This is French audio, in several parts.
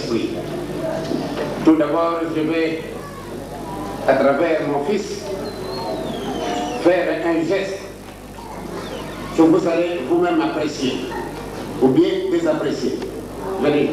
Saint-Esprit. Tout d'abord, je vais, à travers mon fils, faire un geste que vous allez vous-même apprécier ou bien désapprécier. Venez.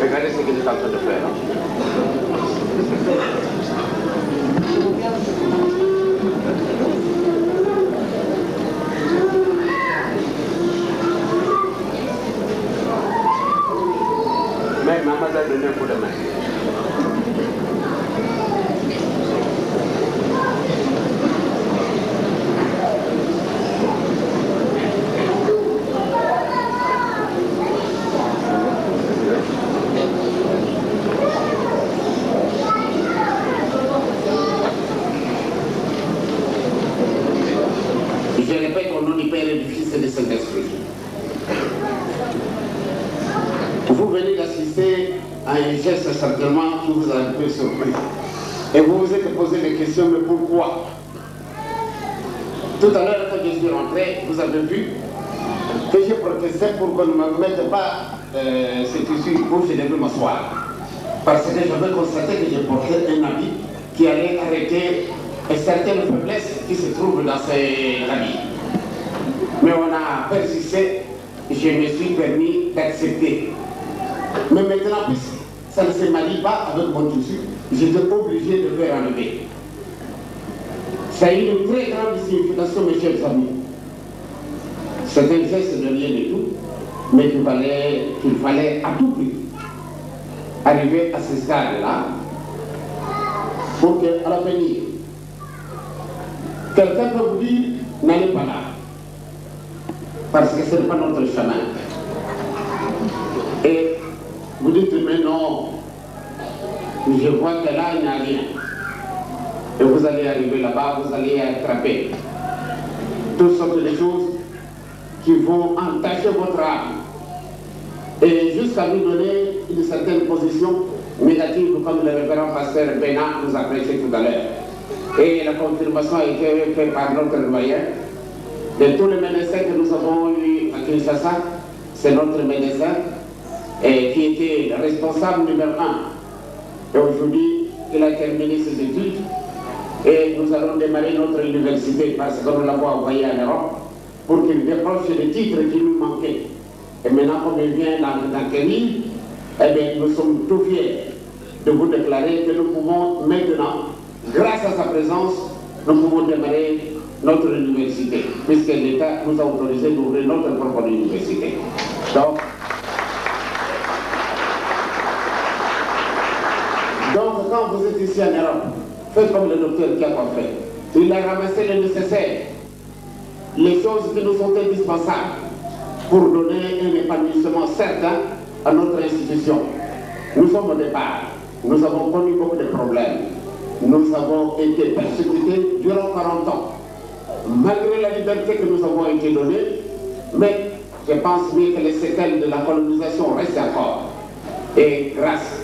Regardez ce qu'il est en train de faire. Mais maman a donné un coup de main. Je répète au nom du Père et du Fils et du Saint-Esprit. Vous venez d'assister à un geste certainement qui vous a un peu surpris. Et vous vous êtes posé des questions, mais pourquoi? Tout à l'heure, quand je suis rentré, vous avez vu que je protestais pour qu'on ne me mette pas ce tissu où je devais m'asseoir. Parce que j'avais constaté que je portais un habit qui allait arrêter certaines faiblesses qui se trouvent dans ces habits. Mais on a persisté, je me suis permis d'accepter. Mais maintenant, puisque ça ne se marie pas avec mon tissu, j'étais obligé de faire enlever. Ça a eu une très grande signification, mes chers amis. C'est un geste de rien du tout, mais qu'il fallait à tout prix arriver à ce stade-là pour qu'à l'avenir, quelqu'un peut vous dire, n'allez pas là, parce que ce n'est pas notre chemin. Et vous dites, mais non, je vois que là, il n'y a rien. Et vous allez arriver là-bas, vous allez attraper toutes sortes de choses qui vont entacher votre âme. Et jusqu'à nous donner une certaine position négative, comme le révérend pasteur Bénin nous a prêché tout à l'heure. Et la confirmation a été faite par notre doyen. De tous les médecins que nous avons eus à Kinshasa, c'est notre médecin qui était le responsable numéro 1. Et aujourd'hui, il a terminé ses études et nous allons démarrer notre université parce que nous l'avons envoyé en Europe pour qu'il décroche les titres qui nous manquaient. Et maintenant, comme il vient d'acquérir, eh bien, nous sommes tout fiers de vous déclarer que nous pouvons maintenant, grâce à sa présence, nous pouvons démarrer notre université, puisque l'État nous a autorisé d'ouvrir notre propre université. Donc, quand vous êtes ici en Europe, faites comme le docteur qui a fait. Il a ramassé le nécessaire, les choses qui nous sont indispensables pour donner un épanouissement certain à notre institution. Nous sommes au départ, nous avons connu beaucoup de problèmes, nous avons été persécutés durant 40 ans. Malgré la liberté que nous avons été donnée, mais je pense bien que les séquelles de la colonisation restent encore. Et grâce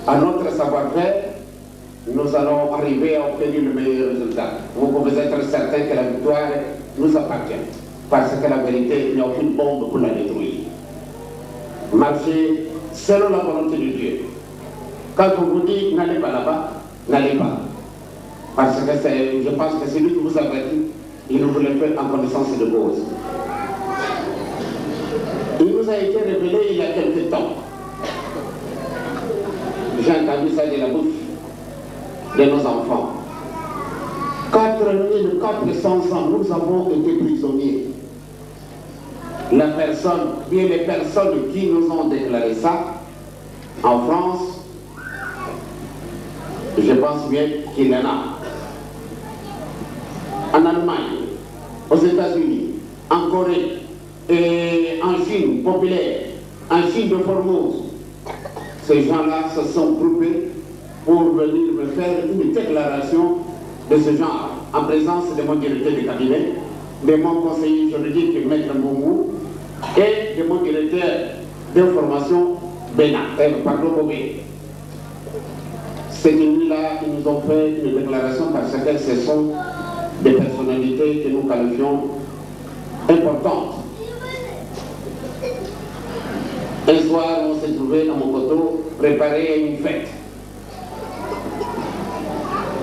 à notre savoir-faire, nous allons arriver à obtenir le meilleur résultat. Vous pouvez être certain que la victoire nous appartient. Parce que la vérité, il n'y a aucune bombe pour la détruire. Marchez selon la volonté de Dieu. Quand on vous dit n'allez pas là-bas, n'allez pas. Parce que je pense que c'est lui qui vous avertit, il nous voulait faire en connaissance de cause. Il nous a été révélé il y a quelque temps. J'ai entendu ça de la bouche de nos enfants. 400 ans, nous avons été prisonniers. La personne, bien les personnes qui nous ont déclaré ça, En France, je pense bien qu'il y en a. En Allemagne, aux États-Unis, en Corée, et en Chine populaire, en Chine de Formose, ces gens-là se sont groupés pour venir me faire une déclaration de ce genre, en présence de mon directeur de cabinet, de mon conseiller juridique, Maître Moumou, et de mon directeur d'information, Bobé. Cette nuit-là, ils nous ont fait une déclaration parce que ce sont des personnalités que nous qualifions importantes. Un soir, on s'est trouvé à Mokoto, préparé à une fête.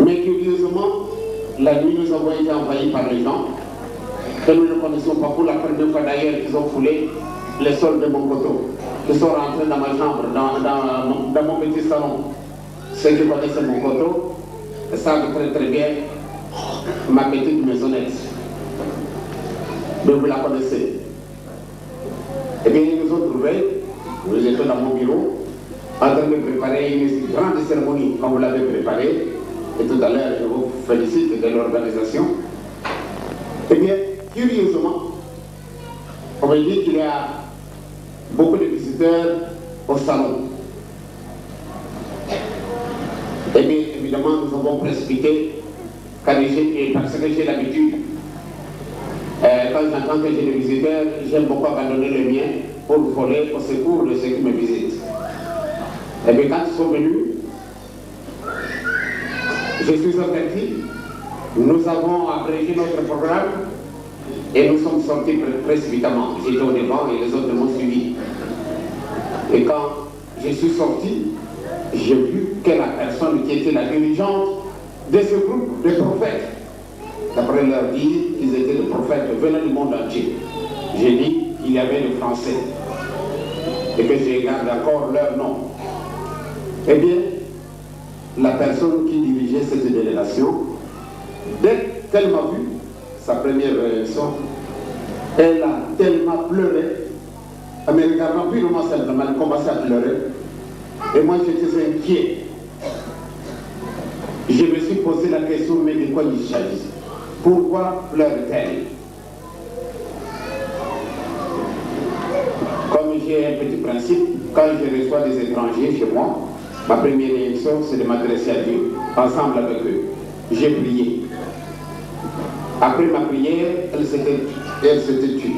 Mais curieusement, la nuit, nous avons été envahis par les gens que nous ne connaissons pas. Pour la première fois d'ailleurs, ils ont foulé les sols de Mokoto. Ils sont rentrés dans ma chambre, dans mon petit salon. Ceux qui connaissent Mokoto savent très très bien ma petite maisonnette. Mais vous la connaissez. Eh bien, ils nous ont trouvés, nous étions dans mon bureau, en train de préparer une grande cérémonie, comme vous l'avez préparée. Et tout à l'heure, je vous félicite de l'organisation. Eh bien, curieusement, on me dit qu'il y a beaucoup de visiteurs au salon. Eh bien, évidemment, nous avons précipité, parce que j'ai l'habitude. Quand j'entends que j'ai des visiteurs, j'aime beaucoup abandonner les miens pour voler au secours de ceux qui me visitent. Et bien, quand ils sont venus, je suis averti, nous avons abrégé notre programme et nous sommes sortis précipitamment. J'étais au devant et les autres m'ont suivi. Et quand je suis sorti, j'ai vu que la personne qui était la dirigeante de ce groupe de prophètes, d'après leur dire, ils étaient des prophètes venant du monde entier. J'ai dit qu'il y avait des Français et que je garde encore leur nom. Eh bien, la personne qui dirigeait cette délégation, dès qu'elle m'a vu, sa première réaction, elle a tellement pleuré, en me regardant purement simplement, elle a commencé à pleurer. Et moi, j'étais inquiet. Je me suis posé la question, mais de quoi il s'agit? Pourquoi pleure-t-elle? Comme j'ai un petit principe, quand je reçois des étrangers chez moi, ma première réaction, c'est de m'adresser à Dieu, ensemble avec eux. J'ai prié. Après ma prière, elle s'était tue.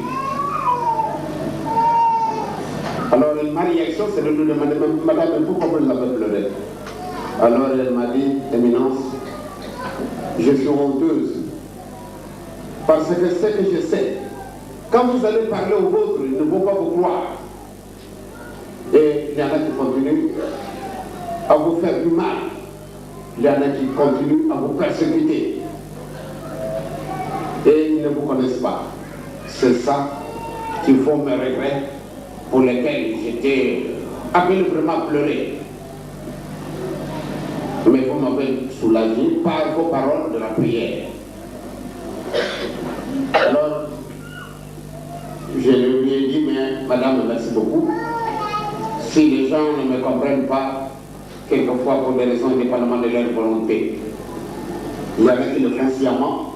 Alors, ma réaction, c'est de lui demander, madame, pourquoi vous avez pleuré? Alors, elle m'a dit, Éminence, je suis honteuse. Parce que ce que je sais, quand vous allez parler aux vôtres, ils ne vont pas vous croire. Et il y en a qui continuent à vous faire du mal. Il y en a qui continuent à vous persécuter. Et ils ne vous connaissent pas. C'est ça qui font mes regrets pour lesquels j'étais appelé vraiment à pleurer. Mais vous m'avez soulagé par vos paroles de la prière. Alors, je lui ai dit, mais madame, merci beaucoup. Si les gens ne me comprennent pas, quelquefois pour des raisons indépendamment de leur volonté, il y en a qui le font sciemment,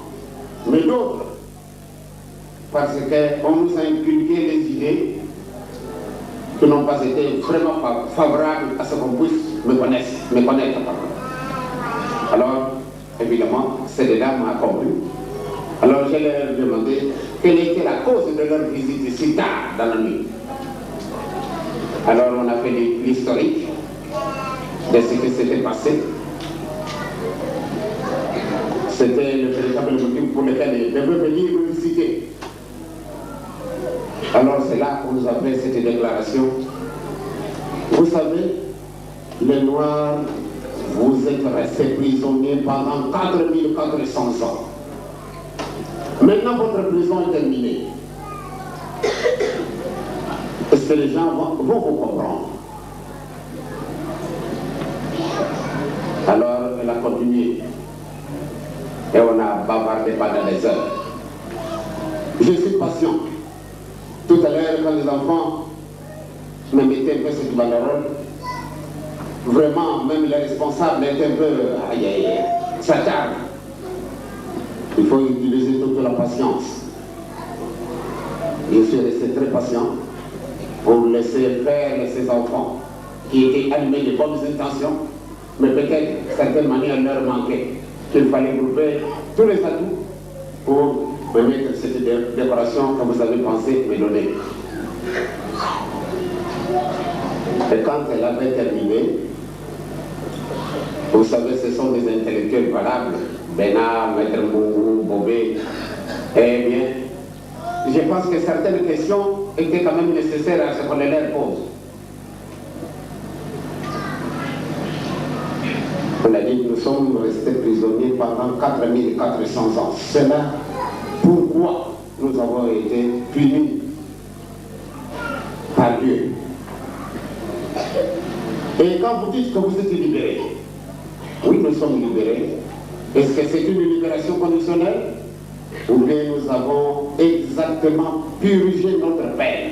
mais d'autres, parce qu'on nous a inculqué des idées qui n'ont pas été vraiment favorables à ce qu'on puisse me connaître. Alors, évidemment, ces dames m'ont compris. Alors, je leur ai demandé quelle était la cause de leur visite si tard dans la nuit. Alors, on a fait l'historique de ce qui s'était passé. C'était le véritable motif pour lequel ils devaient venir nous visiter. Alors, c'est là qu'on nous a fait cette déclaration. Vous savez, les Noirs, vous êtes restés prisonniers pendant 4400 ans. Maintenant, votre prison est terminée. Est-ce que les gens vont vous comprendre? Alors, elle a continué. Et on a bavardé pendant des heures. Je suis patient. Tout à l'heure, quand les enfants me mettaient un peu cette banderole, vraiment, même les responsables étaient un peu, aïe aïe aïe, ça tarde. Il faut utiliser toute la patience. Je suis resté très patient pour laisser faire ces enfants qui étaient animés de bonnes intentions, mais peut-être certaines manières leur manquaient, qu'il fallait grouper tous les atouts pour permettre cette décoration que vous avez pensé me donner. Et quand elle avait terminé, vous savez, ce sont des intellectuels valables, Bénard, Maître Mourou, Bobé, eh bien, je pense que certaines questions étaient quand même nécessaires à ce qu'on les leur pose. On a dit que nous sommes restés prisonniers pendant 4400 ans. C'est là pourquoi nous avons été punis par Dieu. Et quand vous dites que vous êtes libérés, oui, nous sommes libérés. Est-ce que c'est une libération conditionnelle? Ou bien nous avons exactement purgé notre peine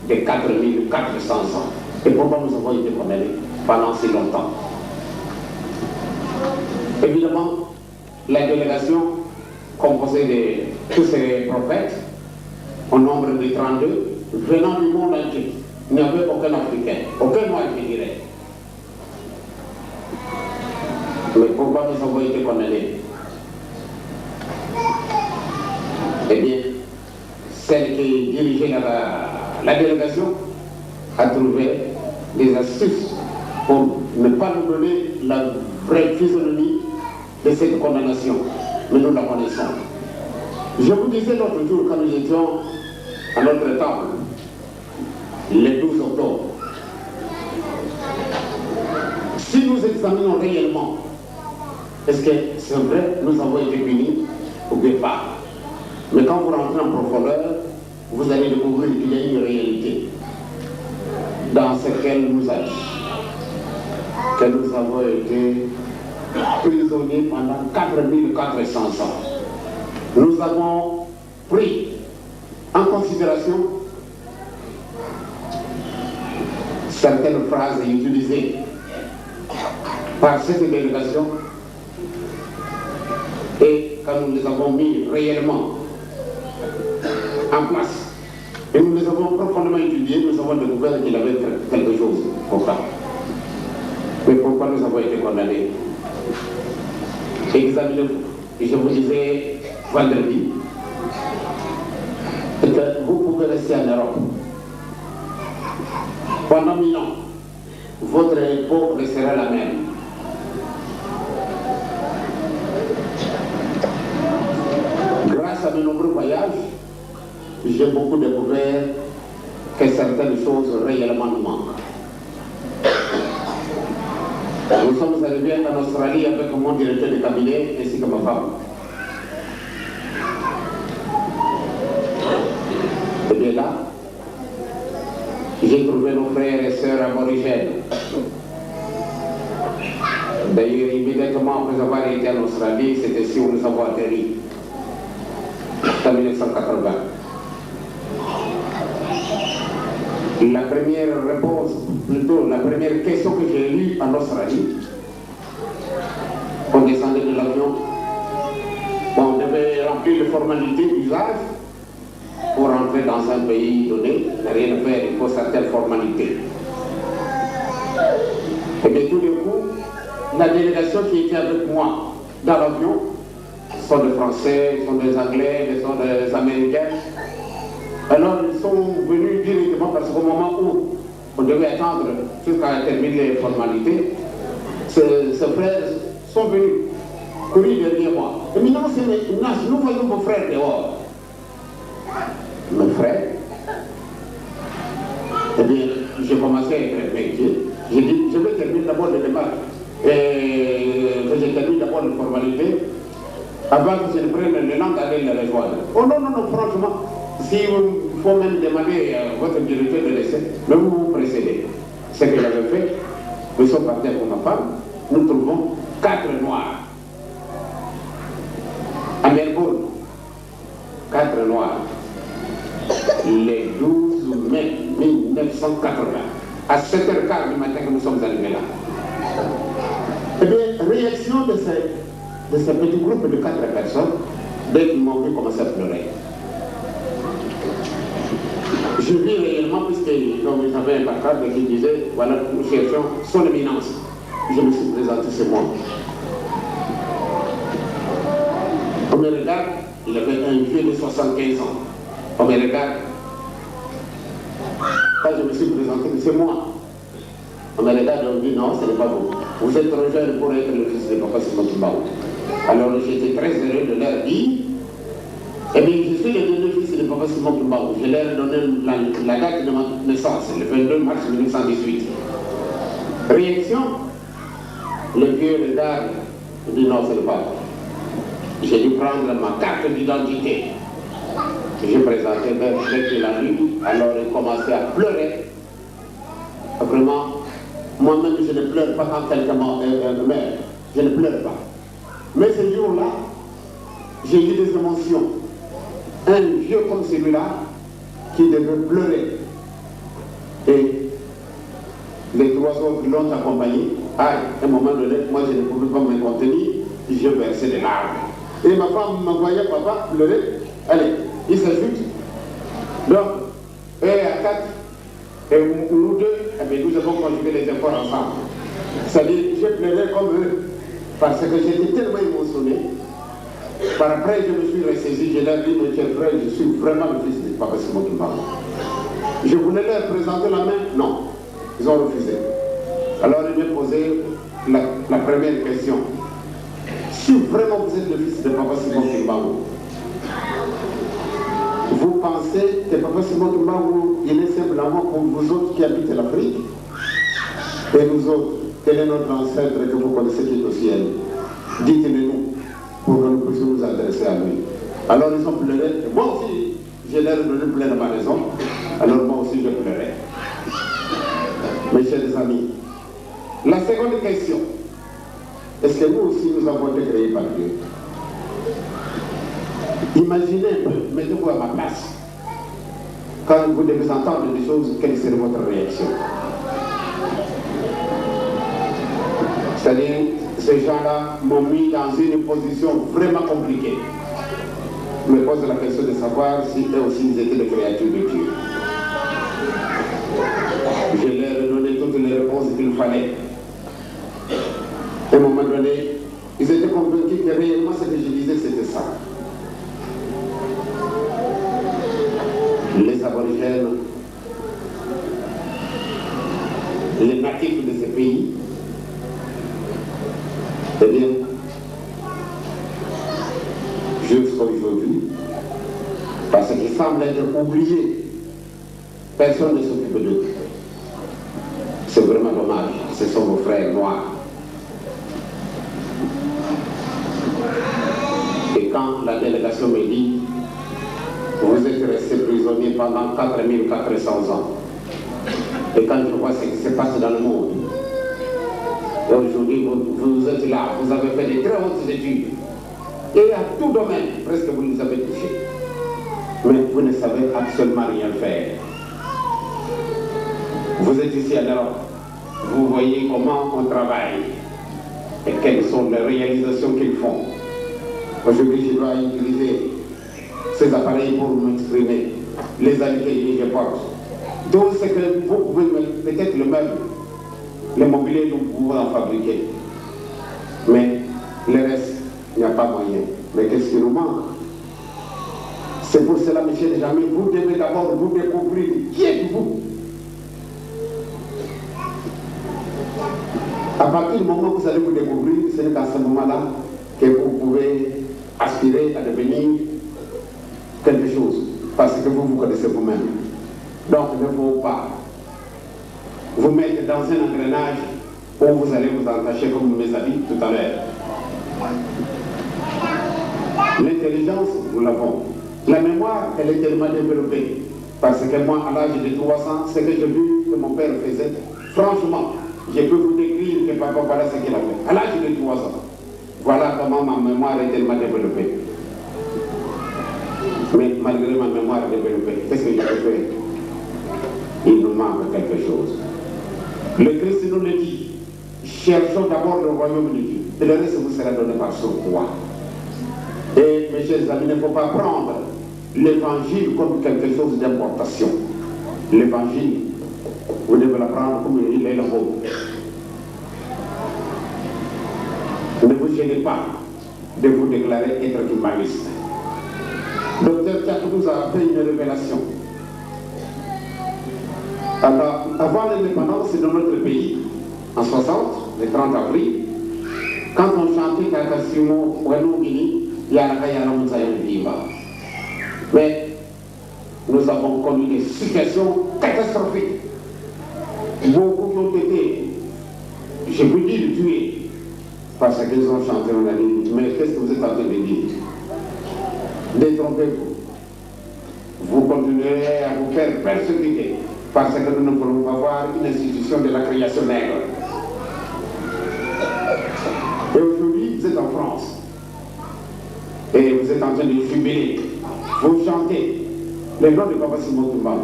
de 4400 ans? Et pourquoi nous avons été condamnés pendant si longtemps? Évidemment, la délégation composée de tous ces prophètes, au nombre de 32, venant du monde entier, il n'y avait aucun Africain, aucun Noir, je dirais. Mais pourquoi nous avons été condamnés? Eh bien, celle qui dirigeait la délégation a trouvé des astuces pour ne pas nous donner la vraie physionomie de cette condamnation. Mais nous la connaissons. Je vous disais l'autre jour, quand nous étions à notre table, le 12 octobre, si nous examinons réellement, est-ce que c'est vrai, nous avons été punis ou bien pas? Mais quand vous rentrez en profondeur, vous allez découvrir qu'il y a une réalité dans ce qu'elle nous a dit, que nous avons été prisonniers pendant 4400 ans. Nous avons pris en considération certaines phrases utilisées par cette délégation, et quand nous les avons mis réellement en place, et nous les avons profondément étudiés, nous avons découvert qu'il y avait quelque chose pourtant. Mais pourquoi nous avons été condamnés? Examinez-vous. Et je vous disais vendredi que vous pouvez rester en Europe pendant 1000 ans. Votre époque restera la même. Grâce à de nombreux voyages, j'ai beaucoup découvert que certaines choses réellement nous manquent. Nous sommes arrivés en Australie avec mon directeur de cabinet ainsi que ma femme. Et bien là, j'ai trouvé nos frères et sœurs aborigènes. D'ailleurs, immédiatement après avoir été en Australie, c'est ici où nous avons atterri, en 1980. La première réponse, plutôt la première question que j'ai lue en Australie, on descendait de l'avion, on devait remplir les formalités d'usage pour entrer dans un pays donné, rien à faire, il faut certaines formalités. Et bien tout d'un coup, la délégation qui était avec moi dans l'avion, sont des Français, sont des Anglais, sont des Américains. Alors ils sont venus directement parce qu'au moment où on devait attendre jusqu'à terminer les formalités, ces frères sont venus courir derrière moi. Et maintenant, nous voyons vos frères dehors. Mes frères, eh bien, j'ai commencé à être inquiet. J'ai dit, je vais terminer d'abord le débat. Et je termine d'abord les formalités avant que je ne prenne le temps d'aller les rejoindre. Oh non, non, non, franchement. Si il faut même demander à votre directeur de laisser, mais vous précédez. Ce que j'avais fait, nous sommes partis avec ma femme, nous trouvons 4 noirs. À Melbourne, 4 noirs. Les 12 mai 1980, à 7h15 du matin que nous sommes arrivés là. réaction de ce petit groupe de 4 personnes, dès qu'ils m'ont vu commencer à pleurer. Je vis réellement, puisqu'ils avaient un placard qui disait, voilà, nous cherchons son éminence. Je me suis présenté, c'est moi. On me regarde, il avait un vieux de 75 ans. On me regarde. Quand je me suis présenté, c'est moi. On me regarde et on me dit, non, ce n'est pas vous. Vous êtes trop jeune pour être le fils de Papa Simon Kimbaou. Alors j'étais très heureux de leur dire, eh bien, je suis le dernier fils de Papa Simon Kimbaou. Je leur ai donné la date de ma naissance, le 22 mars 1918. Réaction, le vieux regarde, il dit non, ce n'est pas vous. J'ai dû prendre ma carte d'identité. J'ai présenté dès qu'il a lu, alors il commençait à pleurer. Vraiment, moi-même je ne pleure pas quand quelqu'un meurt, je ne pleure pas. Mais ce jour-là, j'ai eu des émotions. Un vieux comme celui-là qui devait pleurer. Et les 3 autres l'ont accompagné. À un moment donné, moi je ne pouvais pas me contenir, je versais des larmes. Et ma femme me voyait papa pleurer. Allez, il s'ajoute. Donc, eux à 4, et nous 2, nous avons conjugué les efforts ensemble. C'est-à-dire, je pleurais comme eux, parce que j'étais tellement émotionné. Par après, je me suis ressaisi, je leur ai dit, mes chers frères, je suis vraiment le fils de Papa Simon Kimbaou. Je voulais leur présenter la main, non, ils ont refusé. Alors ils m'ont posé la première question. Si vraiment vous êtes le fils de Papa Simon Kimbaou, vous pensez que Papa Simon Kimbaou, il est simplement comme vous autres qui habitez l'Afrique? Et nous autres, quel est notre ancêtre que vous connaissez qui est au ciel? Dites-le-nous, pour que nous puissions nous adresser à lui. Alors ils ont pleuré, et moi aussi, j'ai l'air de donner plein de ma raison, alors moi aussi je pleurais. Mes chers amis, la seconde question, est-ce que nous aussi nous avons été créés par Dieu? Imaginez un peu, mettez-vous à ma place. Quand vous devez entendre des choses, quelle serait votre réaction? C'est-à-dire, ces gens-là m'ont mis dans une position vraiment compliquée. Je me pose la question de savoir si eux aussi ils étaient des créatures de Dieu. Je leur ai donné toutes les réponses qu'il fallait. À un moment donné, ils étaient convaincus que réellement ce que je disais c'était ça. Les aborigènes, les natifs de ces pays, eh bien, jusqu'à aujourd'hui, parce qu'ils semblent être oubliés, personne ne s'occupe d'eux. C'est vraiment dommage, ce sont vos frères noirs. Et quand la délégation me dit, vous êtes restés prisonniers pendant 4400 ans, et quand je vois ce qui se passe dans le monde, et aujourd'hui vous êtes là, vous avez fait de très hautes études, et à tout domaine, presque vous les avez touchés, mais vous ne savez absolument rien faire. Vous êtes ici à l'Europe, vous voyez comment on travaille et quelles sont les réalisations qu'ils font. Aujourd'hui, je dois utiliser ces appareils pour m'exprimer, les habits que je porte. Tout ce que vous pouvez, peut-être le meuble, le mobilier, nous pouvons en fabriquer. Mais le reste, il n'y a pas moyen. Mais qu'est-ce qui nous manque? C'est pour cela, monsieur Benjamin, vous devez d'abord vous découvrir qui êtes-vous. À partir du moment où vous allez vous découvrir, ce n'est qu'à ce moment-là que vous pouvez aspirer à devenir quelque chose, parce que vous vous connaissez vous-même. Donc, il ne faut pas vous mettre dans un engrenage où vous allez vous entacher comme mes amis tout à l'heure. L'intelligence, nous l'avons. La mémoire, elle est tellement développée. Parce que moi, à l'âge de 3 ans, ce que j'ai vu que mon père faisait, franchement, je peux vous décrire que papa, voilà ce qu'il a fait. À l'âge de 3 ans. Voilà comment ma mémoire est tellement développée. Mais malgré ma mémoire développée, qu'est-ce que j'ai fait? Il nous manque quelque chose. Le Christ nous le dit. Cherchons d'abord le royaume de Dieu. et le reste vous sera donné par surcroît. Et mes chers amis, il ne faut pas prendre l'évangile comme quelque chose d'importation. L'évangile, vous devez l'apprendre comme il est le vôtre. Ne vous gênez pas de vous déclarer être humaniste. Docteur Tchak nous a fait une révélation. Alors, avant l'indépendance de notre pays, en 60, le 30 avril, quand on chantait Kakasimo, Wanogini, Yarakayana Moussaïen Viva. Mais nous avons connu des situations catastrophiques. Beaucoup qui ont été, je peux dire, tués parce qu'ils ont chanté, on a dit, mais qu'est-ce que vous êtes en train de dire? Détrompez-vous. Vous continuerez à vous faire persécuter parce que nous ne pourrons pas avoir une institution de la création nègre. Et aujourd'hui, vous êtes en France. Et vous êtes en train de jubiler. Vous chantez le nom de Papa Simon Toumba.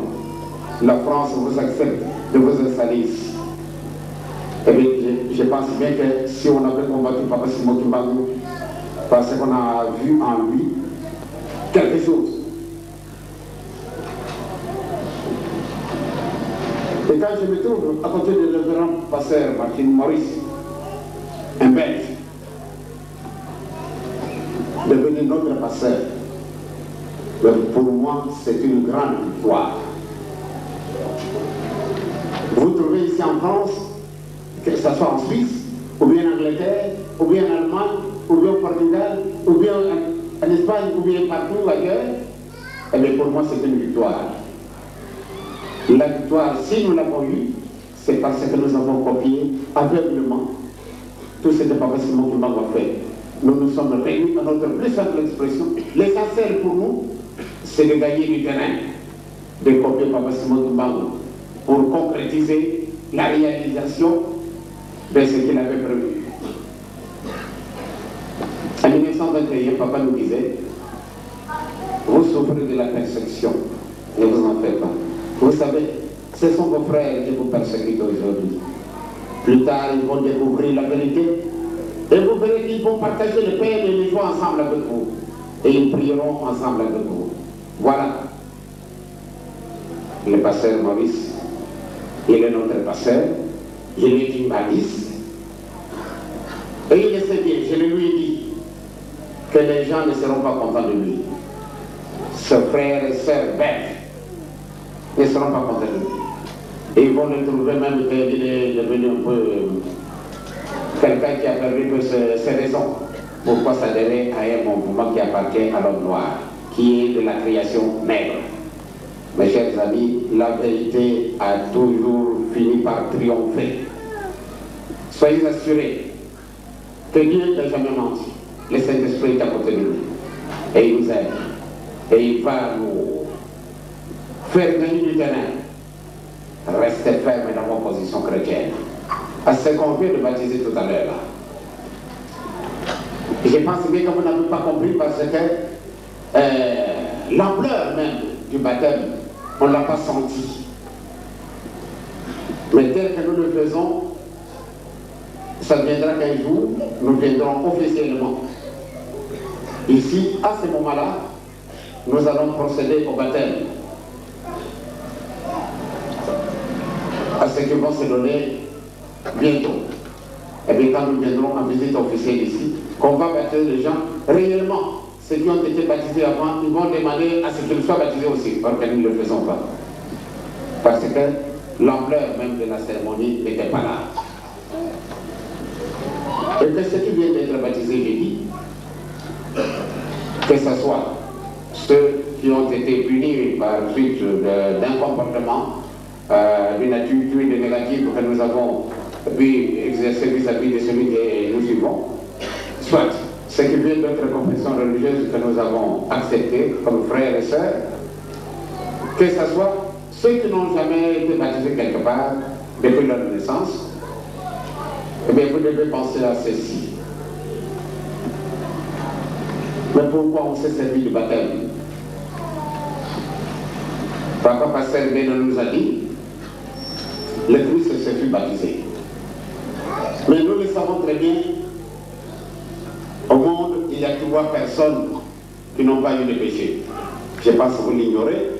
La France vous accepte de vous installer ici. Eh bien, je pense bien que si on avait combattu Papa Simon Toumba, parce qu'on a vu en lui quelque chose. Et quand je me trouve à côté de révérend pasteur Martin Maurice, un Belge, devenu notre pasteur, pour moi, c'est une grande victoire. Vous trouvez ici en France, que ce soit en Suisse, ou bien en Angleterre, ou bien en Allemagne, ou bien au Portugal, ou bien en Espagne, ou bien partout ailleurs, eh bien pour moi, c'est une victoire. La victoire, si nous l'avons eue, c'est parce que nous avons copié aveuglement tout ce que Papa Simon Toumba a fait. Nous nous sommes réunis à notre plus simple expression. L'essentiel pour nous, c'est de gagner du terrain, de copier Papa Simon Toumba pour concrétiser la réalisation de ce qu'il avait prévu. En 1921, Papa nous disait, vous souffrez de la persécution, ne vous en faites pas. Vous savez, ce sont vos frères qui vous persécutent aujourd'hui. Plus tard, ils vont découvrir la vérité et vous verrez qu'ils vont partager le pain et les joies ensemble avec vous. Et ils prieront ensemble avec vous. Voilà. Le pasteur Maurice, il est notre pasteur, il est une balise. Et il le sait bien, je le lui ai dit, que les gens ne seront pas contents de lui. Ses frères et sœurs belges ne seront pas contents de lui. Et ils vont le trouver même qu'il est devenu un peu quelqu'un qui a perdu ses raisons. Pourquoi s'adhérer à un mouvement qui appartient à l'homme noir, qui est de la création nègre. Mes chers amis, la vérité a toujours fini par triompher. Soyez assurés que Dieu n'a jamais menti. Le Saint-Esprit est à côté de nous. Et il nous aide. Et il va nous faire gagner du terrain. Restez fermes dans vos positions chrétiennes. À ce qu'on vient de baptiser tout à l'heure. Je pense bien que vous n'avez pas compris parce que l'ampleur même du baptême, on ne l'a pas senti. Mais tel que nous le faisons, ça viendra qu'un jour, nous viendrons officiellement. Ici, à ce moment-là, nous allons procéder au baptême. À ce qui vont se donner bientôt. Et bien quand nous viendrons en visite officielle ici, qu'on va baptiser les gens, réellement, ceux qui ont été baptisés avant, ils vont demander à ce qu'ils soient baptisés aussi, alors que nous ne le faisons pas. Parce que l'ampleur même de la cérémonie n'était pas là. Et que ceux qui viennent d'être baptisés, j'ai dit, que ce soit ceux qui ont été punis par suite d'un comportement, d'une attitude négative que nous avons pu exercer vis-à-vis de celui que nous suivons, soit ceux qui viennent d'autres confessions religieuses que nous avons acceptées comme frères et sœurs, que ce soit ceux qui n'ont jamais été baptisés quelque part depuis leur naissance, eh bien vous devez penser à ceci. Mais pourquoi on s'est servi du baptême? Papa Pasteur Beno nous a dit, le Christ se fut baptisé. Mais nous le savons très bien, il y a 3 personnes qui n'ont pas eu de péché. Je pense que vous l'ignorez.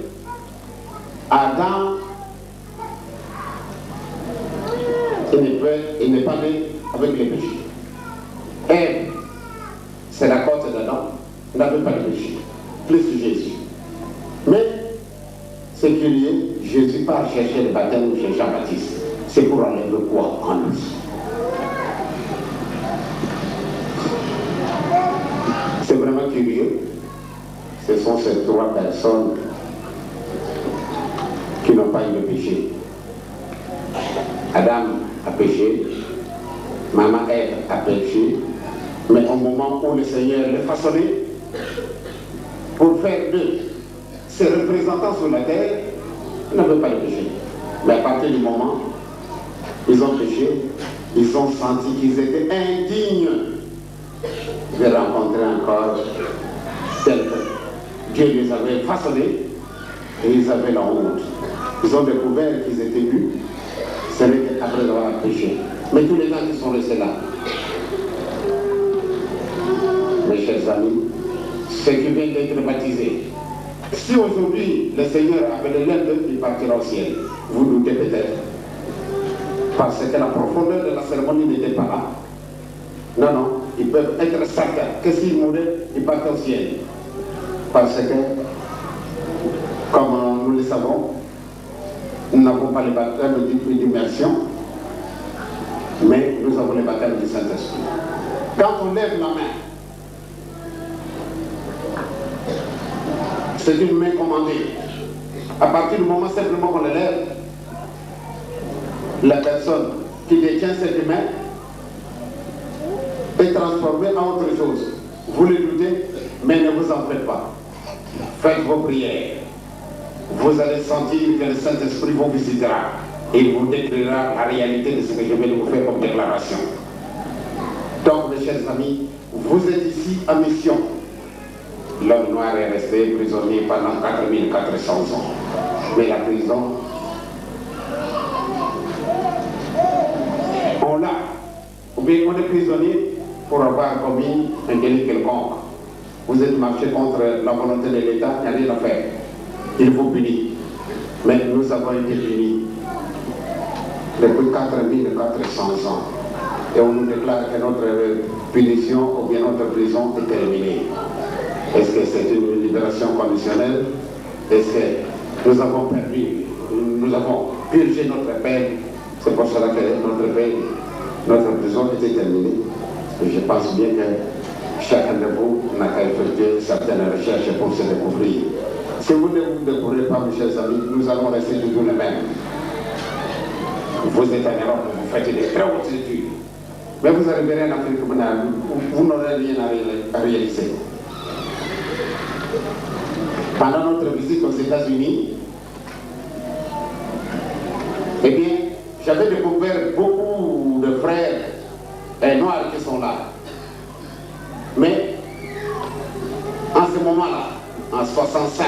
Adam, il n'est pas né avec les péchés. Ève, c'est la côte d'Adam, n'avait pas de péché. Plus que Jésus. Mais, ce qui est lié, Jésus part chercher le baptême chez Jean-Baptiste. C'est pour enlever quoi en lui? C'est vraiment curieux. Ce sont ces 3 personnes qui n'ont pas eu de péché. Adam a péché, maman Ève a péché, mais au moment où le Seigneur les façonnait pour faire d'eux ses représentants sur la terre, ils n'avaient pas de péché. Mais à partir du moment où ils ont péché, ils ont senti qu'ils étaient indignes de rencontrer encore tel que Dieu les avait façonnés et ils avaient la honte. Ils ont découvert qu'ils étaient nus, ce n'est qu'après avoir péché. Mais tous les gens qui sont restés là, mes chers amis, ceux qui viennent d'être baptisés, si aujourd'hui le Seigneur appelait l'un d'eux, il partira au ciel. Vous doutez peut-être. Parce que la profondeur de la cérémonie n'était pas là. Non, non, ils peuvent être certains que s'ils mouraient, ils partent au ciel. Parce que, comme nous le savons, nous n'avons pas le baptême d'immersion, mais nous avons le baptême du Saint-Esprit. Quand on lève la main, c'est une main commandée. À partir du moment simplement qu'on le lève, la personne qui détient cette main est transformée en autre chose. Vous le doutez, mais ne vous en faites pas. Faites vos prières. Vous allez sentir que le Saint-Esprit vous visitera et il vous décrira la réalité de ce que je vais vous faire comme déclaration. Donc, mes chers amis, vous êtes ici en mission. L'homme noir est resté prisonnier pendant 4400 ans. Mais la prison, on l'a. Ou bien on est prisonnier pour avoir commis un délit quelconque. Vous êtes marché contre la volonté de l'État, il n'y a rien à faire. Il faut punir. Mais nous avons été punis depuis 4400 ans. Et on nous déclare que notre punition ou bien notre prison est terminée. Est-ce que c'est une libération conditionnelle? Est-ce que nous avons perdu, nous avons purgé notre peine? C'est pour cela que notre peine, notre prison était terminée. Et je pense bien que chacun de vous n'a qu'à effectuer certaines recherches pour se découvrir. Si vous ne vous découvrez pas, mes chers amis, nous allons rester toujours les mêmes. Vous êtes en Europe, vous faites des très hautes études. Mais vous arriverez en Afrique, vous n'aurez rien à réaliser. Pendant notre visite aux États-Unis, eh bien, j'avais découvert beaucoup de frères noirs qui sont là. Mais, en ce moment-là, en 65,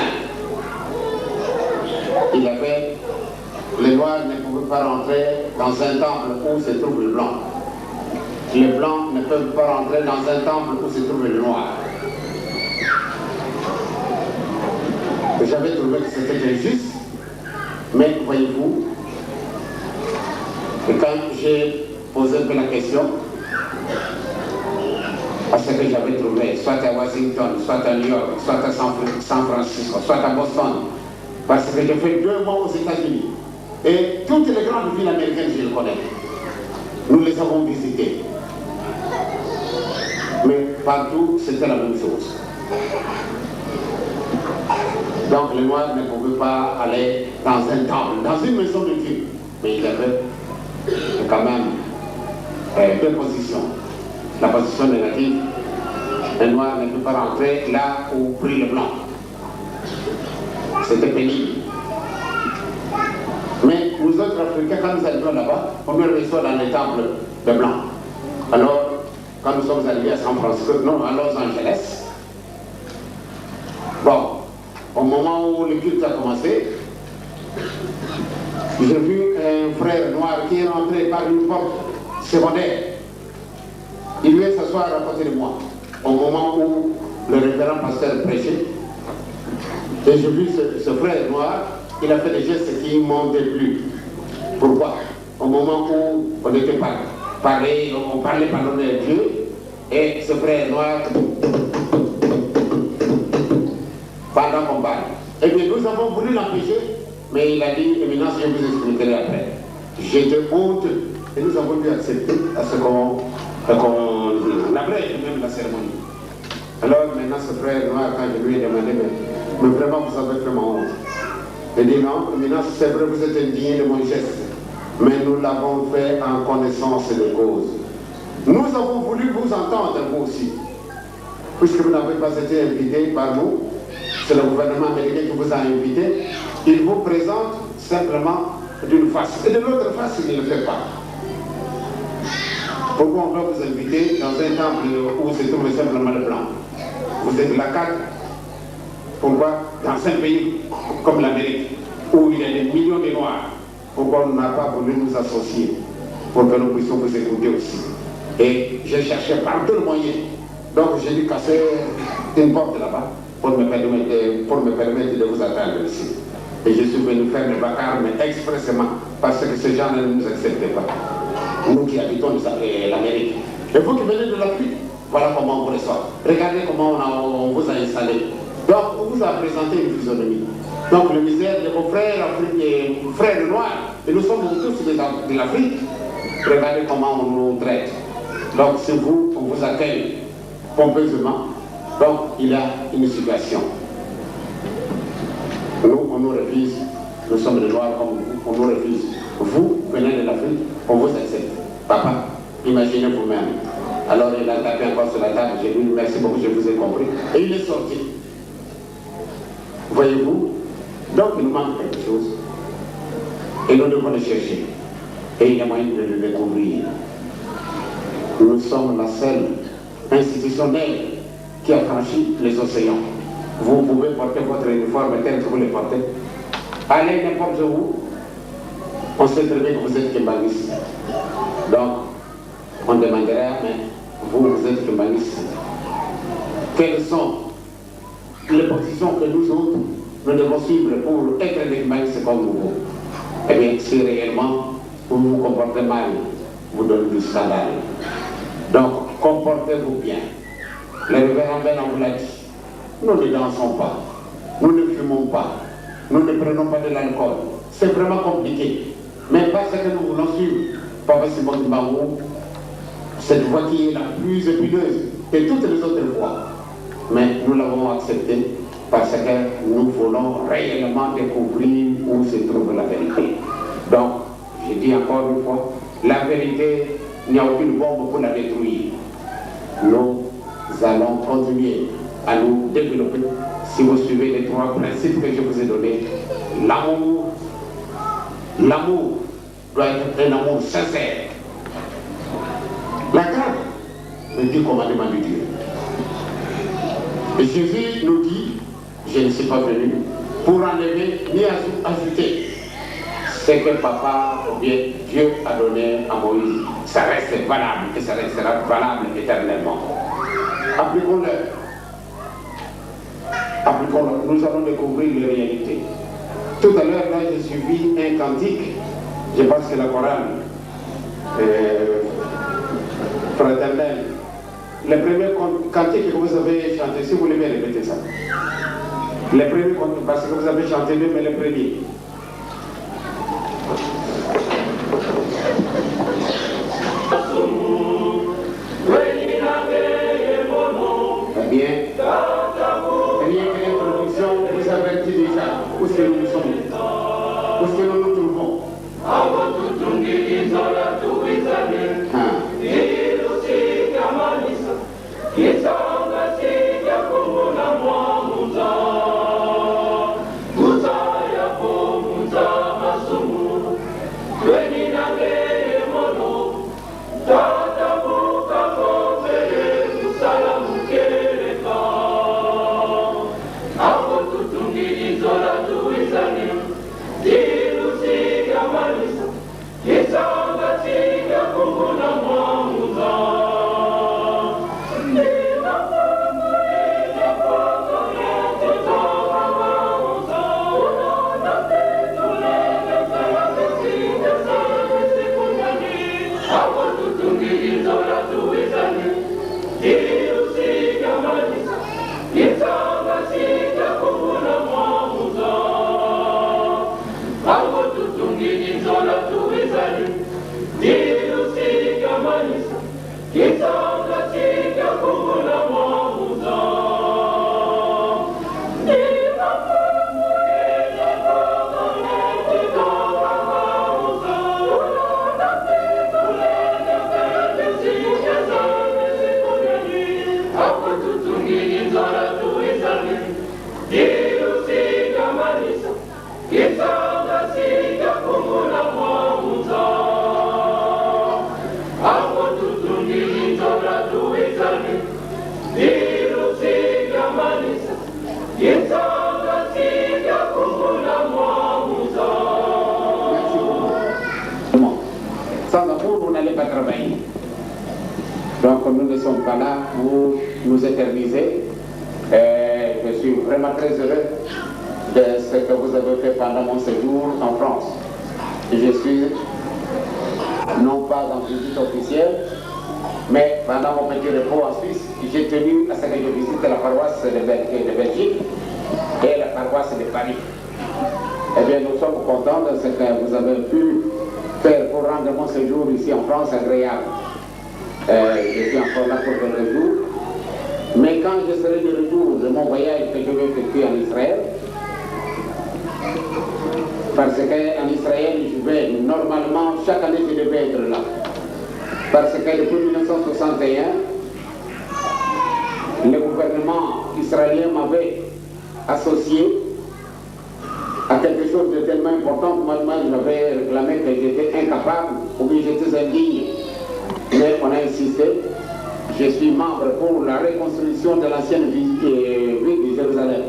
il y avait, les noirs ne pouvaient pas rentrer dans un temple où se trouve le blanc. Les blancs ne peuvent pas rentrer dans un temple où se trouve le noir. J'avais trouvé que c'était injuste, mais voyez-vous, quand j'ai posé un peu la question, parce que j'avais trouvé, soit à Washington, soit à New York, soit à San Francisco, soit à Boston, parce que j'ai fait 2 mois aux États-Unis. Et toutes les grandes villes américaines, je les connais. Nous les avons visitées. Mais partout, c'était la même chose. Donc les Noirs ne pouvaient pas aller dans un temple, dans une maison de Dieu. Mais il y avait quand même 2 positions. La position négative, les Noirs ne pouvaient pas rentrer là où prit le blanc. C'était pénible. Mais nous autres Africains, quand nous arrivons là-bas, on nous reçoit dans les temples de blancs. Alors, quand nous sommes arrivés à San Francisco, non, à Los Angeles, bon, au moment où le culte a commencé, j'ai vu un frère noir qui est rentré par une porte secondaire. Il vient s'asseoir à côté de moi. au moment où le révérend pasteur prêchait, et j'ai vu ce frère noir, il a fait des gestes qui ne m'ont déplu. Pourquoi? Au moment où on était parlé, on parlait par l'honneur de Dieu, et ce frère noir, pendant qu'on parle. Eh bien, nous avons voulu l'empêcher, mais il a dit, éminence, je vous expliquerai après. J'étais honte, et nous avons dû accepter à ce qu'on après même la cérémonie. Alors maintenant, ce frère noir, quand je lui ai demandé, mais vraiment, vous avez fait ma honte. Il dit non, éminence, c'est vrai, vous êtes indigné de mon geste, mais nous l'avons fait en connaissance de cause. Nous avons voulu vous entendre, vous aussi, puisque vous n'avez pas été invité par nous. C'est le gouvernement américain qui vous a invité. Il vous présente simplement d'une face. Et de l'autre face, il ne le fait pas. Pourquoi on doit vous inviter dans un temple où se trouve simplement le blanc? Vous êtes la carte. Pourquoi dans un pays comme l'Amérique, où il y a des millions de Noirs, pourquoi on n'a pas voulu nous associer pour que nous puissions vous écouter aussi? Et j'ai cherché par tous les moyens. Donc j'ai dû casser une porte là-bas pour me permettre de vous attendre ici. Et je suis venu faire le vacarme expressément parce que ces gens ne nous acceptaient pas. Nous qui habitons l'Amérique. Et vous qui venez de l'Afrique, voilà comment on vous reçoit. Regardez comment on vous a installé. Donc on vous a présenté une physionomie. Donc le misère de vos frères noirs, et nous sommes tous de l'Afrique, regardez comment on nous traite. Donc c'est vous, on vous accueille pompeusement. Donc il y a une situation. Nous, on nous refuse, nous sommes des Noirs comme vous, on nous refuse. Vous, venez de l'Afrique, on vous accepte. Papa, imaginez vous-même. Alors il a tapé encore sur la table, j'ai dit merci beaucoup, je vous ai compris. Et il est sorti. Voyez-vous? Donc il nous manque quelque chose. Et nous devons le chercher. Et il y a moyen de le découvrir. Nous sommes la seule institution qui a franchi les océans. Vous pouvez porter votre uniforme tel que vous le portez. Allez n'importe où, on sait très bien que vous êtes Kimbanguiste. Donc, on demandera, mais vous êtes Kimbanguiste. Quelles sont les positions que nous autres, nous devons suivre pour être des Kimbanguistes comme vous? Eh bien, si réellement vous vous comportez mal, vous donnez du scandale. Donc, comportez-vous bien. Le révérend Ben vous l'a dit. Nous ne dansons pas, nous ne fumons pas, nous ne prenons pas de l'alcool. C'est vraiment compliqué. Mais parce que nous voulons suivre Papa Simon Mbangou, cette voie qui est la plus épineuse que toutes les autres voies. Mais nous l'avons acceptée parce que nous voulons réellement découvrir où se trouve la vérité. Donc, je dis encore une fois, la vérité, il n'y a aucune bombe pour la détruire. Nous allons continuer à nous développer si vous suivez les trois principes que je vous ai donnés. L'amour doit être un amour sincère. La grâce me dit commandement de Dieu. Et Jésus nous dit, je ne suis pas venu pour enlever ni ajouter ce que papa ou bien Dieu a donné à Moïse. Ça reste valable et ça restera valable éternellement. Appliquons-le. Appliquons-le. Nous allons découvrir les réalités. Tout à l'heure, là, j'ai suivi un cantique. Je pense que la chorale fraternelle. Le premier cantique que vous avez chanté, si vous voulez bien répéter ça. Le premier, parce que vous avez chanté deux, mais le premier. Bien. Rien que l'introduction vous avertit déjà où est-ce que nous sommes, où est-ce que nous nous trouvons. Zola tu Sans amour, vous n'allez pas travailler. Donc nous ne sommes pas là pour nous éterniser. Je suis vraiment très heureux de ce que vous avez fait pendant mon séjour en France. Je suis non pas en visite officielle, mais pendant mon petit repos en Suisse, j'ai tenu à ce que je visite la paroisse de Belgique et la paroisse de Paris. Eh bien, nous sommes contents de ce que vous avez pu faire pour rendre mon séjour ici en France agréable. Je suis encore là pour quelques jours. Mais quand je serai de retour de mon voyage que je vais effectuer en Israël, parce qu'en Israël, je vais normalement, chaque année, je devais être là. Parce que depuis 1961, le gouvernement israélien m'avait associé à quelque chose de tellement important que moi j'avais réclamé que j'étais incapable ou bien j'étais indigne. Mais on a insisté. Je suis membre pour la reconstruction de l'ancienne ville de Jérusalem.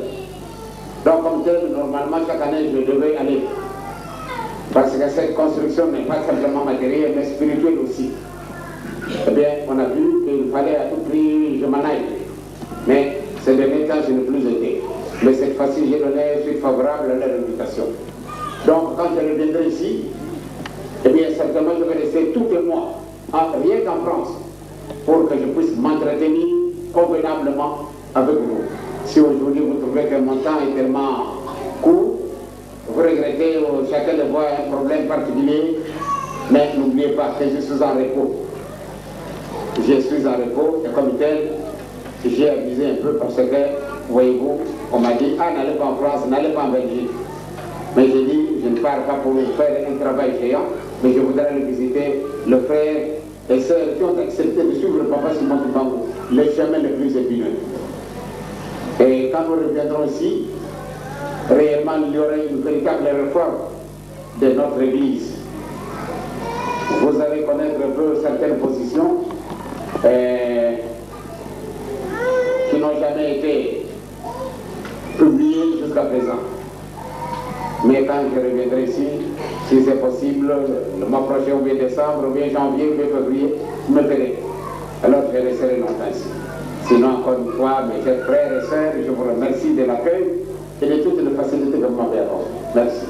Donc comme tel, normalement chaque année je devais aller. Parce que cette construction n'est pas simplement matérielle, mais spirituelle aussi. Eh bien, on a vu qu'il fallait à tout prix, je m'en aille. Mais ces derniers temps, je n'ai plus été. Mais cette fois-ci, j'ai donné suite favorable à leur invitation. Donc, quand je reviendrai ici, eh bien, certainement, je vais rester tout le mois, rien qu'en France, pour que je puisse m'entretenir convenablement avec vous. Si aujourd'hui vous trouvez que mon temps est tellement court, vous regrettez, chacun de voir un problème particulier, mais n'oubliez pas que je suis en repos. Je suis en repos et comme tel, j'ai abusé un peu parce que, voyez-vous, on m'a dit, n'allez pas en France, n'allez pas en Belgique. Mais j'ai dit, je ne pars pas pour faire un travail géant, mais je voudrais aller visiter le frère et sœurs qui ont accepté de suivre le papa Simon Tubangou, le chemin le plus épineux. Et quand nous reviendrons ici, réellement il y aura une véritable réforme de notre Église. Vous allez connaître un peu certaines positions qui n'ont jamais été publiées jusqu'à présent. Mais quand je reviendrai ici, si c'est possible, le mois prochain ou bien décembre, ou bien janvier, ou bien février, je me verrai. Alors je resterai longtemps ici. Sinon, encore une fois, mes chers frères et sœurs, je vous remercie de l'accueil et de toutes les facilités que vous m'avez accordées. Merci.